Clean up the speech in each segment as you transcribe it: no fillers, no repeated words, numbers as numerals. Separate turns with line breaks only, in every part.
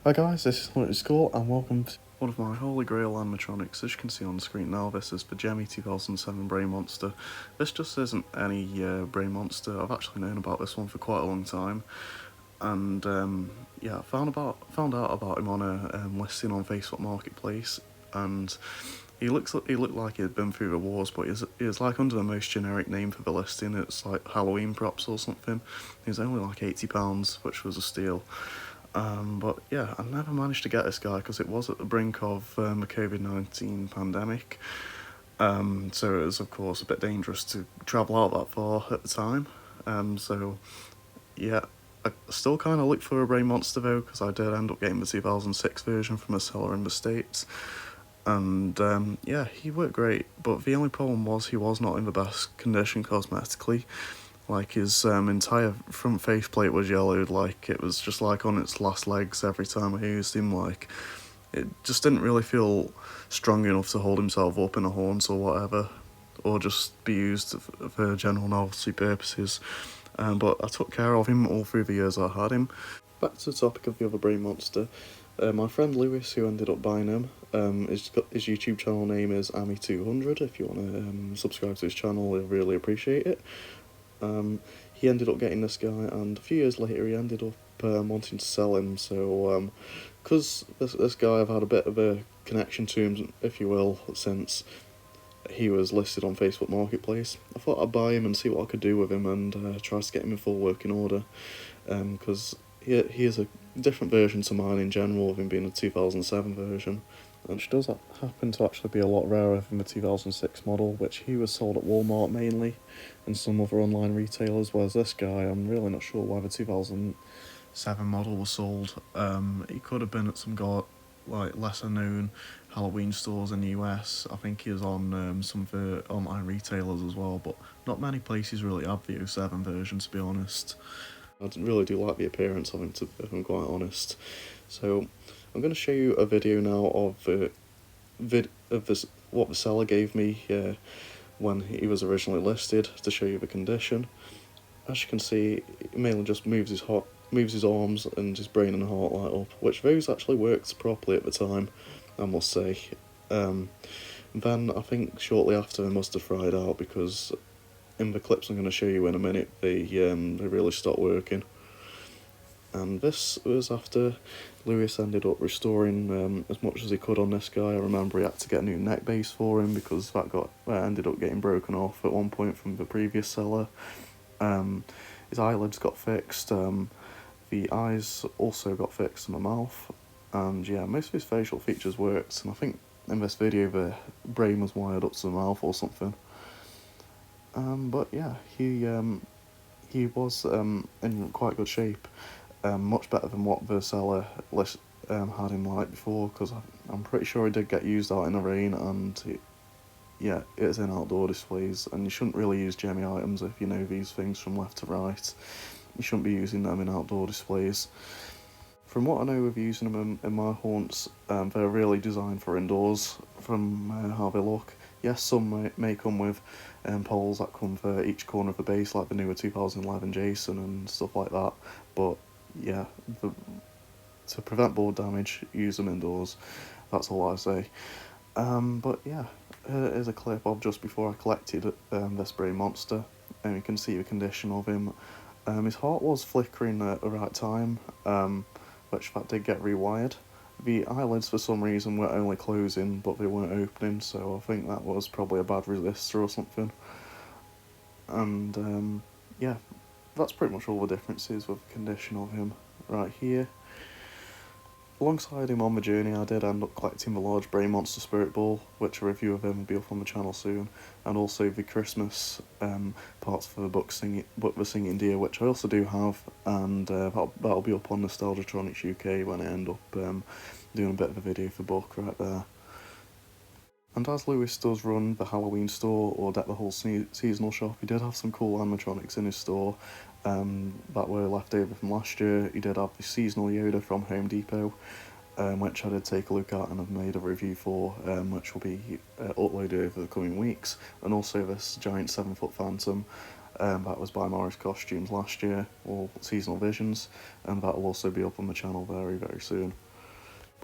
Hi guys, this is Lewis School and welcome to one of my Holy Grail animatronics. As you can see on the screen now, this is the Gemmy 2007 Brain Monster. This just isn't any Brain Monster. I've actually known about this one for quite a long time, and yeah, found out about him on a listing on Facebook Marketplace, and he looked like he'd been through the wars, but he's like under the most generic name for the listing. It's like Halloween props or something. He's only like £80, which was a steal. But yeah, I never managed to get this guy because it was at the brink of the COVID-19 pandemic. So it was, of course, a bit dangerous to travel out that far at the time. So yeah, I still kind of looked for a Brain Monster though, because I did end up getting the 2006 version from a seller in the States. And yeah, he worked great, but the only problem was he was not in the best condition cosmetically. Like his entire front faceplate was yellowed, like it was just like on its last legs every time I used him. Like it just didn't really feel strong enough to hold himself up in a haunts or whatever, or just be used for general novelty purposes. But I took care of him all through the years I had him. Back to the topic of the other Brain Monster. My friend Lewis, who ended up buying him, his YouTube channel name is Ami200. If you want to subscribe to his channel, I'll really appreciate it. He ended up getting this guy, and a few years later he ended up wanting to sell him. So because this guy, I've had a bit of a connection to him, if you will, since he was listed on Facebook Marketplace. I thought I'd buy him and see what I could do with him, and try to get him in full working order, because he is a different version to mine in general, of him being a 2007 version, which does happen to actually be a lot rarer than the 2006 model, which he was sold at Walmart mainly and some other online retailers, whereas this guy, I'm really not sure why the 2007 model was sold. He could have been at some like lesser known Halloween stores in the US. I think he was on some of the online retailers as well, but not many places really have the 07 version, to be honest. I really do like the appearance of him, if I'm quite honest. So I'm going to show you a video now of what the seller gave me when he was originally listed, to show you the condition. As you can see, he mainly just moves his arms and his brain and heart light up, which those actually worked properly at the time, I must say. Then I think shortly after they must have fried out, because in the clips I'm going to show you in a minute, they really stopped working. And this was after Lewis ended up restoring as much as he could on this guy. I remember he had to get a new neck base for him, because that ended up getting broken off at one point from the previous seller. His eyelids got fixed, the eyes also got fixed in the mouth, and yeah, most of his facial features worked, and I think in this video the brain was wired up to the mouth or something. But yeah, he was in quite good shape, much better than what the seller had him like before, because I'm pretty sure he did get used out in the rain, and yeah, it's in outdoor displays, and you shouldn't really use Gemmy items if you know these things from left to right. You shouldn't be using them in outdoor displays. From what I know of using them in my haunts, they're really designed for indoors, from how they look. Yes, some may come with poles that come for each corner of the base, like the newer 2011 Jason and stuff like that, but yeah, to prevent board damage, use them indoors. That's all I say. But yeah, here's a clip of just before I collected this Brain Monster, and you can see the condition of him. His heart was flickering at the right time, which that did get rewired. The eyelids for some reason were only closing, but they weren't opening, so I think that was probably a bad resistor or something. And yeah, that's pretty much all the differences with the condition of him right here. Alongside him on the journey, I did end up collecting the large Brain Monster Spirit Ball, which a review of him will be up on the channel soon, and also the Christmas parts for the book The Singing Deer, which I also do have, and that'll be up on Nostalgiatronics UK when I end up doing a bit of a video for book right there. And as Lewis does run the Halloween store, or Deck the Whole seasonal shop, he did have some cool animatronics in his store that were left over from last year. He did have the seasonal Yoda from Home Depot, which I did take a look at and have made a review for, which will be uploaded over the coming weeks. And also this giant 7-foot Phantom, that was by Morris Costumes last year, or Seasonal Visions, and that will also be up on the channel very, very soon.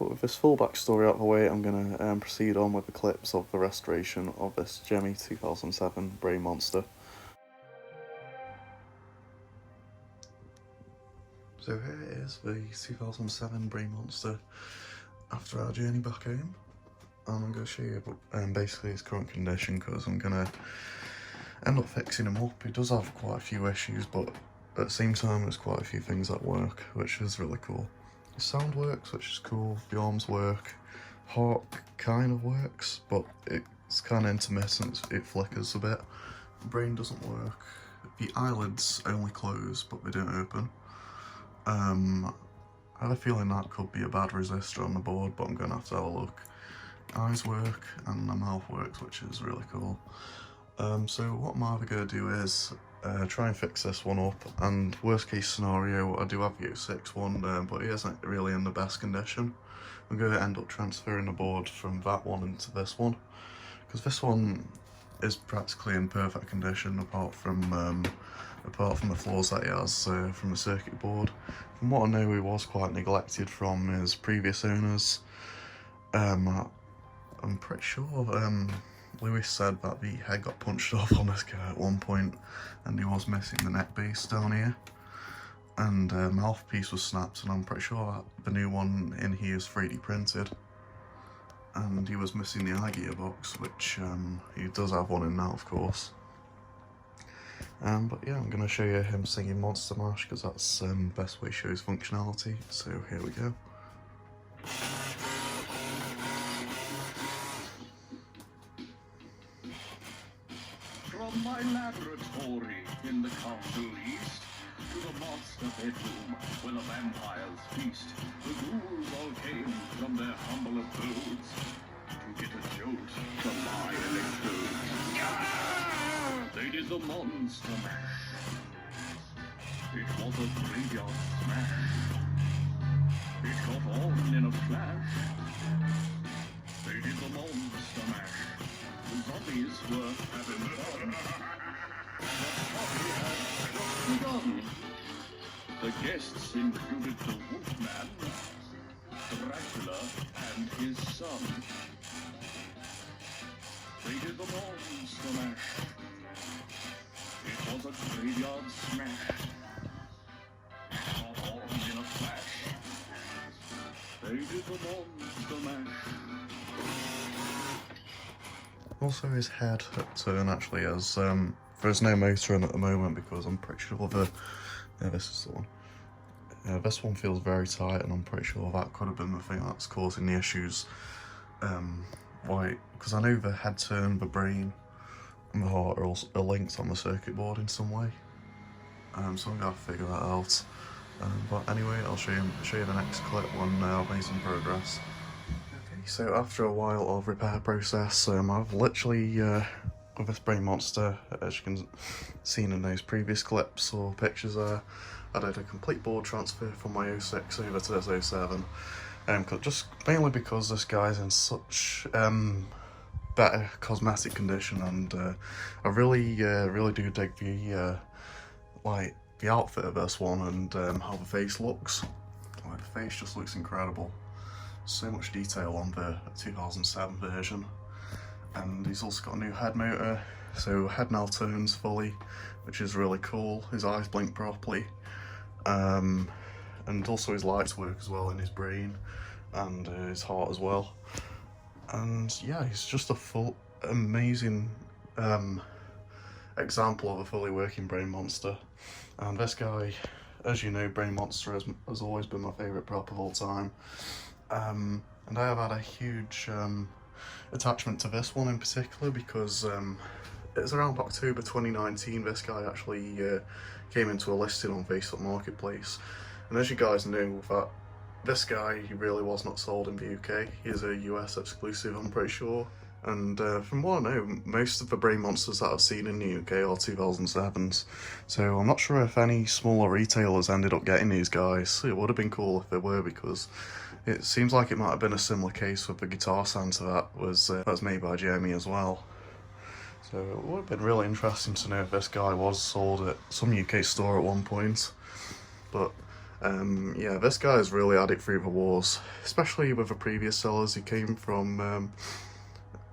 But with this full backstory out of the way, I'm going to proceed on with the clips of the restoration of this Gemmy 2007 Brain Monster. So here is the 2007 Brain Monster after our journey back home. And I'm going to show you basically his current condition, because I'm going to end up fixing him up. He does have quite a few issues, but at the same time there's quite a few things that work, which is really cool. The sound works, which is cool, the arms work, heart kind of works, but it's kind of intermittent, it flickers a bit. The brain doesn't work. The eyelids only close, but they don't open. I have a feeling that could be a bad resistor on the board, but I'm going to have a look. Eyes work and the mouth works, which is really cool. So what I'm either going to do is try and fix this one up, and worst case scenario, I do have the 06 one, but it isn't really in the best condition. I'm going to end up transferring the board from that one into this one, because this one is practically in perfect condition apart from the flaws that it has from the circuit board. From what I know, it was quite neglected from his previous owners. I'm pretty sure Lewis said that the head got punched off on this guy at one point, and he was missing the neck base down here, and mouthpiece was snapped, and I'm pretty sure that the new one in here is 3D printed, and he was missing the eye gearbox, which he does have one in now, of course. But yeah, I'm going to show you him singing Monster Mash, because that's the best way to show his functionality, so here we go.
From my laboratory in the Castle East to the monster bedroom where the vampires feast, the ghouls all came from their humble abodes to get a jolt from my electrodes. They did the monster mash. It was a graveyard smash. It got on in a flash. They did the monster mash. The zombies were having fun. The party had just begun. The guests included the Wolfman, Dracula, and his son. They did the monster mash. It was a graveyard smash. Got on in a flash. They did the monster mash.
Also, his head turn actually has, there's no motor in at the moment, because I'm pretty sure this is the one. This one feels very tight, and I'm pretty sure that could have been the thing that's causing the issues. Because I know the head turn, the brain, and the heart are linked on the circuit board in some way. So I'm going to have to figure that out. But anyway, I'll show you the next clip when I've made some progress. So after a while of repair process, I've literally, with this Brain Monster, as you can see in those previous clips or pictures there, I did a complete board transfer from my 06 over to this 07. Just mainly because this guy's in such better cosmetic condition, and I really do dig the outfit of this one, and how the face looks. Like, the face just looks incredible. So much detail on the 2007 version, and he's also got a new head motor, so head now turns fully, which is really cool. His eyes blink properly, and also his lights work as well in his brain and his heart as well. And yeah, he's just a full amazing example of a fully working Brain Monster. And this guy, as you know, Brain Monster has always been my favourite prop of all time. And I have had a huge attachment to this one in particular, because it was around October 2019 this guy actually came into a listing on Facebook Marketplace. And as you guys know, that this guy, he really was not sold in the UK. He is a US exclusive, I'm pretty sure. And from what I know, most of the Brain Monsters that I've seen in the UK are 2007s. So I'm not sure if any smaller retailers ended up getting these guys. It would have been cool if they were, because it seems like it might have been a similar case with the Guitar Santa that was made by Gemmy as well. So it would have been really interesting to know if this guy was sold at some UK store at one point. But Yeah, this guy has really had it through the wars, especially with the previous sellers. He came from,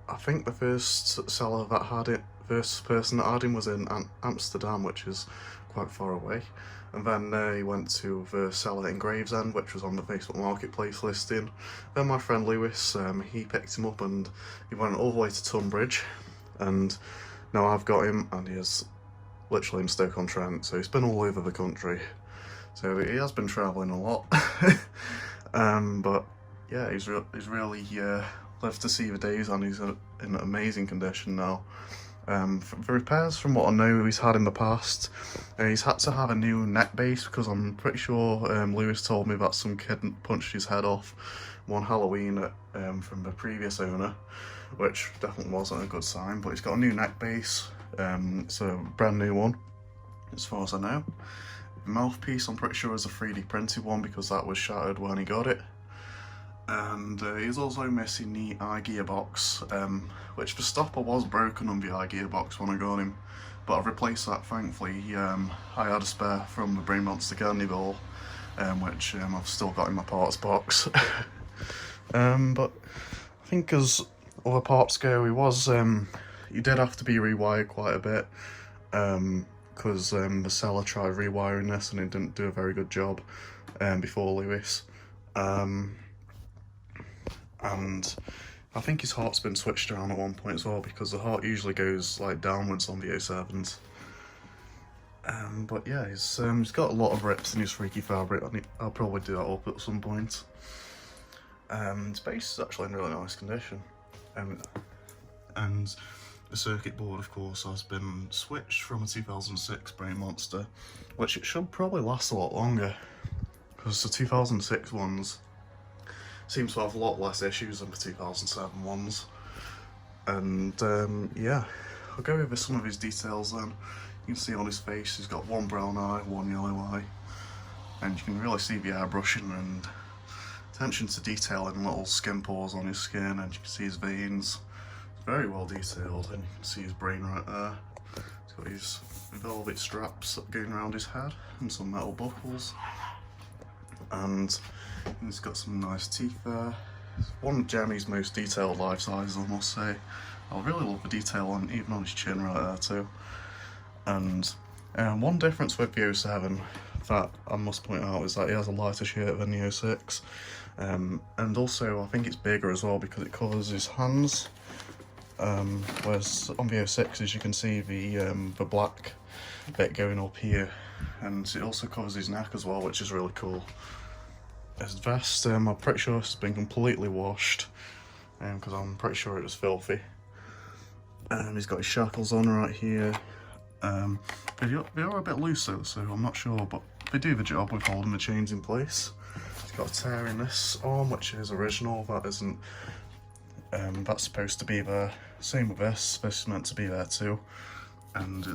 I think the first seller that had it, first person that had him was in Amsterdam, which is quite far away. And then he went to the seller in Gravesend, which was on the Facebook Marketplace listing. Then my friend Lewis, he picked him up and he went all the way to Tunbridge. And now I've got him, and he is literally in Stoke-on-Trent, so he's been all over the country. So he has been travelling a lot. But yeah, he's really lived to see the days, and he's in amazing condition now. The repairs, from what I know he's had in the past, he's had to have a new neck base, because I'm pretty sure Lewis told me that some kid punched his head off one Halloween from the previous owner, which definitely wasn't a good sign. But he's got a new neck base, it's a brand new one as far as I know. The mouthpiece, I'm pretty sure, is a 3D printed one, because that was shattered when he got it. And he's also missing the iGearbox, which the stopper was broken on the iGearbox when I got him, but I've replaced that, thankfully. I had a spare from the Brain Monster candy ball, which I've still got in my parts box. But I think as other parts go, he did have to be rewired quite a bit, because the seller tried rewiring this and it didn't do a very good job before Lewis. And I think his heart's been switched around at one point as well, because the heart usually goes like downwards on the 07s. But yeah, he's got a lot of rips in his freaky fabric. I'll probably do that up at some point. His base is actually in really nice condition. And the circuit board, of course, has been switched from a 2006 Brain Monster, which it should probably last a lot longer, because the 2006 ones seems to have a lot less issues than the 2007 ones. And yeah, I'll go over some of his details then. You can see on his face he's got one brown eye, one yellow eye, and you can really see the airbrushing and attention to detail in little skin pores on his skin, and you can see his veins. It's very well detailed, and you can see his brain right there. He's got his velvet straps going around his head and some metal buckles. And he's got some nice teeth there. It's one of Gemmy's most detailed life sizes, I must say. I really love the detail on even on his chin right there too. And one difference with the 07 that I must point out is that he has a lighter shirt than the 06. And also I think it's bigger as well, because it covers his hands. Whereas on the 06, as you can see, the black bit going up here, and it also covers his neck as well, which is really cool. His vest, I'm pretty sure it's been completely washed, because I'm pretty sure it was filthy. He's got his shackles on right here. They are a bit loose though, so I'm not sure, but they do the job with holding the chains in place. He's got a tear in this arm, which is original. That isn't. That's supposed to be there. Same with this. This is meant to be there too. And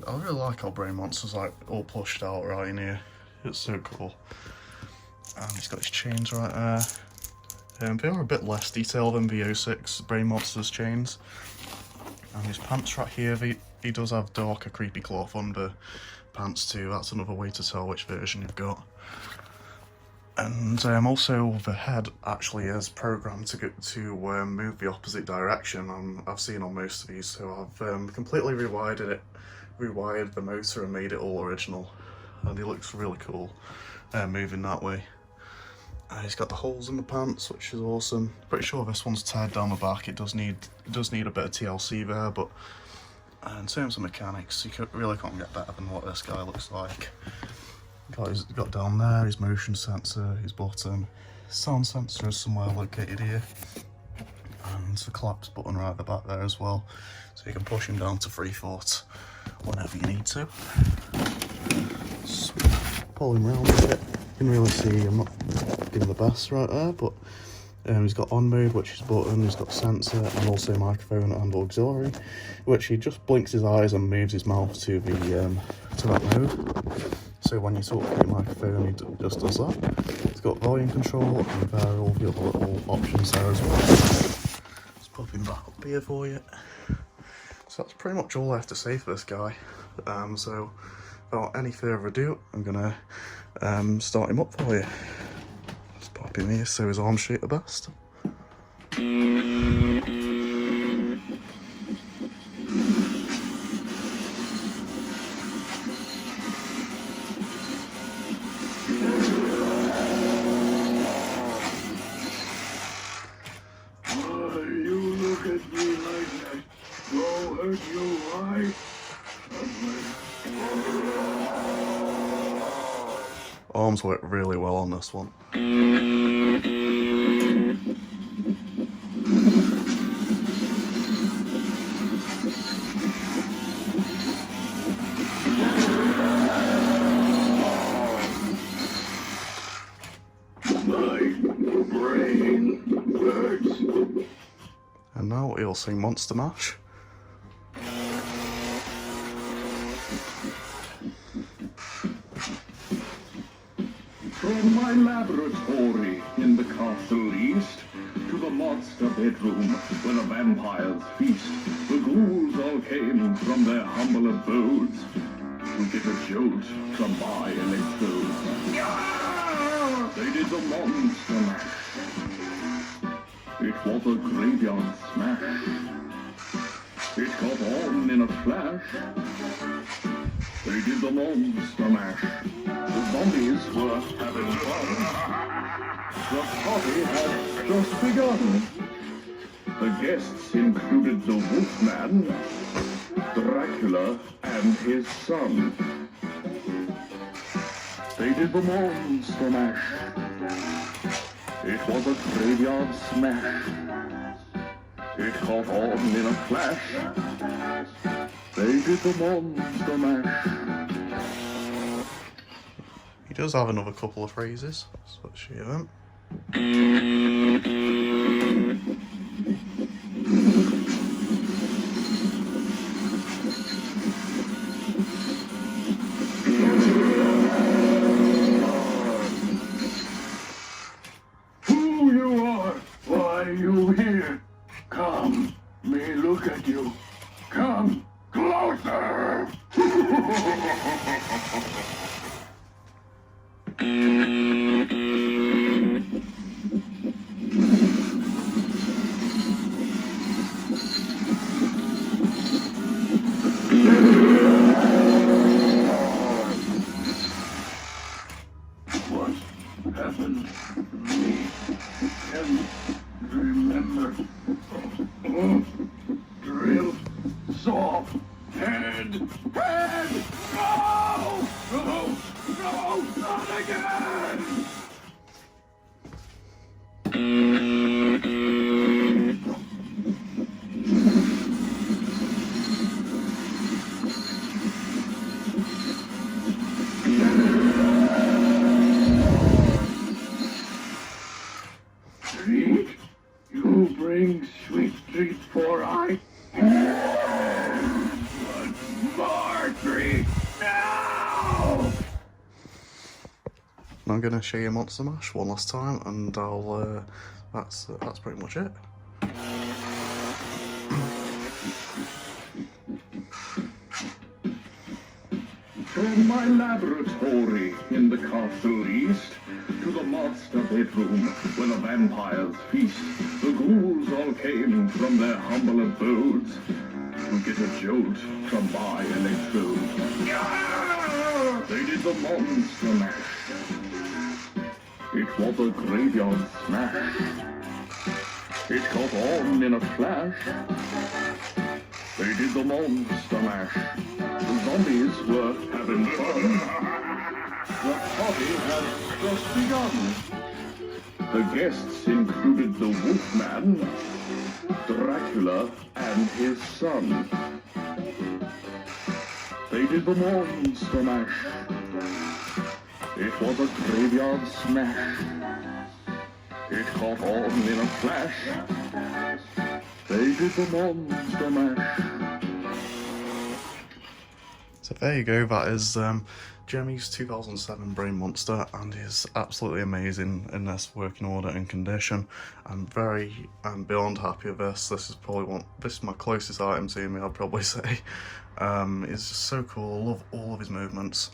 I really like how Brain Monster's like all plushed out right in here. It's so cool. And he's got his chains right there. They are a bit less detailed than the 06 Brain Monster's chains. And his pants right here, he does have darker creepy cloth under pants too. That's another way to tell which version you've got. And also the head actually is programmed to move the opposite direction. I've seen on most of these, so I've completely rewired the motor and made it all original, and it looks really cool moving that way. He's got the holes in the pants, which is awesome. Pretty sure this one's tied down the back. It does need a bit of TLC there, but in terms of mechanics, you really can't get better than what this guy looks like. Got down there his motion sensor, his button, sound sensor is somewhere located here, and the collapse button right at the back there as well, so you can push him down to 3/4 whenever you need to. Just pull him around a bit. You can really see I'm not giving the best right there, but he's got on mode, which is button, he's got sensor and also microphone and auxiliary, which he just blinks his eyes and moves his mouth to that mode. So when you talk to your microphone, he just does that. It's got volume control, and there are all the other little options there as well. Just pop him back up here for you. So that's pretty much all I have to say for this guy. So without any further ado, I'm gonna start him up for you. Just pop him here so his arms shake the best. Arms work really well on this one.
My brain hurts.
And now he'll sing Monster Mash.
From my laboratory in the castle east to the monster bedroom where the vampires feast, the ghouls all came from their humble abodes to get a jolt from my electrodes. They did the monster mash. It was a graveyard smash. It caught on in a flash. They did the monster mash. The zombies were having fun. The party had just begun. The guests included the Wolfman, Dracula, and his son. They did the monster mash. It was a graveyard smash. It caught on in a flash. They did the monster mash.
He does have another couple of phrases, so let's hear them.
Who you are? Why you here? Come, me look at you. Come closer. What happened to me? Can't remember. Drill, saw, head. No! No! No! Not again! Treat? You bring sweet treat for I? One more treat now!
I'm gonna show you Monster Mash one last time, and I'll that's pretty much it.
From my laboratory in the castle east to the monster bedroom where the vampires feast, the ghouls all came from their humble abodes to get a jolt from my electrodes. They did the monster mash. It was a graveyard smash. It caught on in a flash. They did the monster mash. The zombies were having fun. The party had just begun. The guests included the Wolfman, Dracula, and his son. They did the monster mash. It was a graveyard smash. It caught on in a flash. They did the monster mash.
So there you go, that is Gemmy's 2007 Brain Monster, and is absolutely amazing in this working order and condition. I'm beyond happy with this. This is my closest item to me, I'd probably say. It's just so cool. I love all of his movements.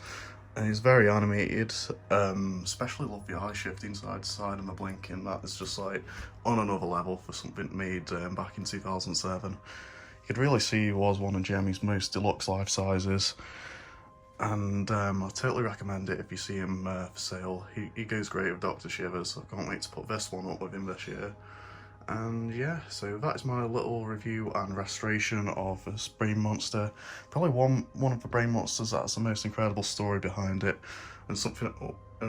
And he's very animated, especially love the eye shifting side to side and the blinking. That is just like on another level for something made back in 2007. You could really see he was one of Gemmy's most deluxe life sizes. And I totally recommend it if you see him for sale. He goes great with Dr. Shivers, so I can't wait to put this one up with him this year. And yeah, so that is my little review and restoration of this Brain Monster. Probably one of the Brain Monsters that has the most incredible story behind it, and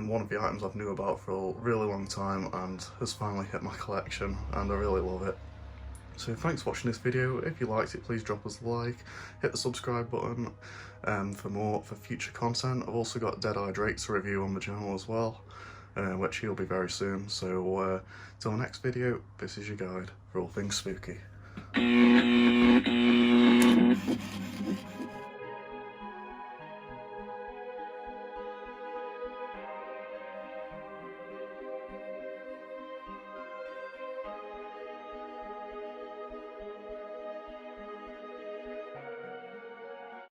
one of the items I've knew about for a really long time and has finally hit my collection, and I really love it. So thanks for watching this video. If you liked it, please drop us a like, hit the subscribe button for future content. I've also got Dead Eye Drake's review on the channel as well, which he'll be very soon. So till the next video, this is your guide for all things spooky.